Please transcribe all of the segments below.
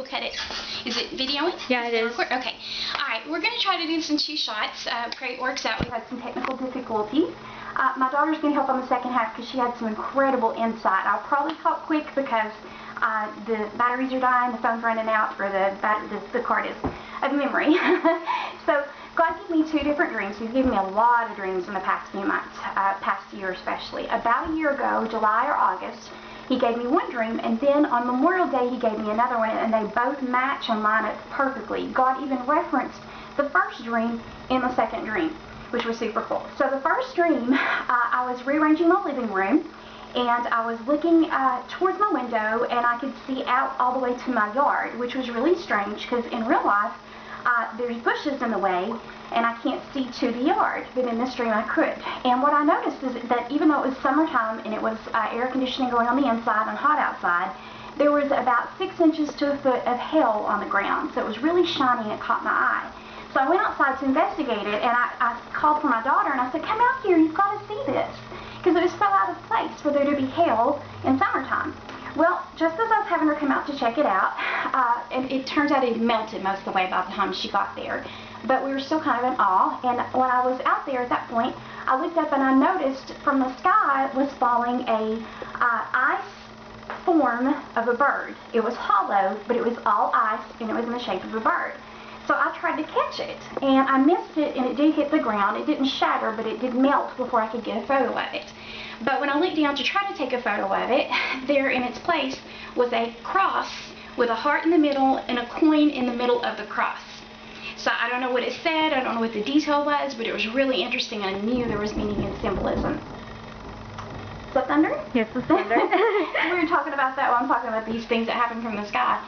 Look at it. Is it videoing? Yeah, it is. Okay. Alright, we're going to try to do this in 2 shots. Pray it works out. We had some technical difficulties. My daughter's going to help on the second half because she had some incredible insight. I'll probably talk quick because the batteries are dying, the phone's running out, or the card is of memory. So God gave me 2 different dreams. He's given me a lot of dreams in the past few months, past year especially. About a year ago, July or August, He gave me one dream, and then on Memorial Day He gave me another one, and they both match and line up perfectly. God even referenced the first dream in the second dream, which was super cool. So the first dream, I was rearranging my living room, and I was looking towards my window, and I could see out all the way to my yard, which was really strange because in real life there's bushes in the way and I can't see to the yard, but in this dream I could. And what I noticed is that even though it was summertime and it was air conditioning going on the inside and hot outside, there was about 6 inches to a foot of hail on the ground, so it was really shiny and it caught my eye. So I went outside to investigate it, and I called for my daughter and I said, "Come out here, you've got to see this," because it was so out of place for there to be hail in summertime. Well, just as I was having her come out to check it out, and it turns out it had melted most of the way by the time she got there, but we were still kind of in awe. And when I was out there at that point, I looked up and I noticed from the sky was falling a ice form of a bird. It was hollow, but it was all ice, and it was in the shape of a bird. So I tried to catch it, and I missed it, and it did hit the ground. It didn't shatter, but it did melt before I could get a photo of it. But when I looked down to try to take a photo of it, there in its place was a cross with a heart in the middle and a coin in the middle of the cross. So I don't know what it said, I don't know what the detail was, but it was really interesting. I knew there was meaning and symbolism. Is that thunder? Yes, it's thunder. We were talking about that while I'm talking about these things that happen from the sky.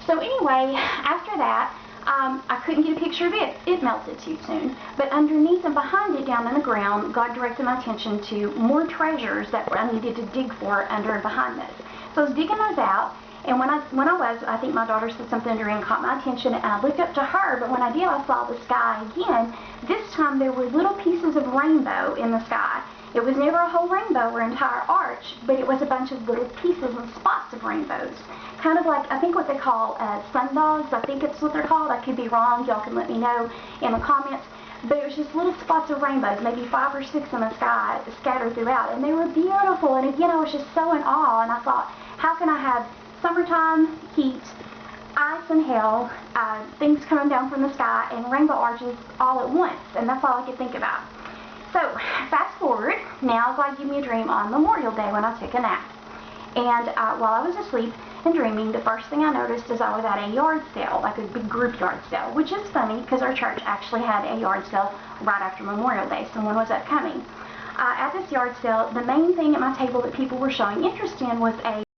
So anyway, after that, I couldn't get a picture of it. It melted too soon. But underneath and behind it, down in the ground, God directed my attention to more treasures that I needed to dig for under and behind this. So I was digging those out, and when I think my daughter said something to her and caught my attention, and I looked up to her, but when I did, I saw the sky again. This time there were little pieces of rainbow in the sky. It was never a whole rainbow or entire arch, but it was a bunch of little pieces and spots of rainbows. Kind of like, I think what they call sundogs. I think it's what they're called. I could be wrong. Y'all can let me know in the comments. But it was just little spots of rainbows, maybe 5 or 6 in the sky, scattered throughout. And they were beautiful. And again, I was just so in awe. And I thought, how can I have summertime heat, ice and hail, things coming down from the sky, and rainbow arches all at once? And that's all I could think about. So, fast forward, now God gave me a dream on Memorial Day when I took a nap. And while I was asleep and dreaming, the first thing I noticed is I was at a yard sale, like a big group yard sale, which is funny because our church actually had a yard sale right after Memorial Day, so one was upcoming. At this yard sale, the main thing at my table that people were showing interest in was a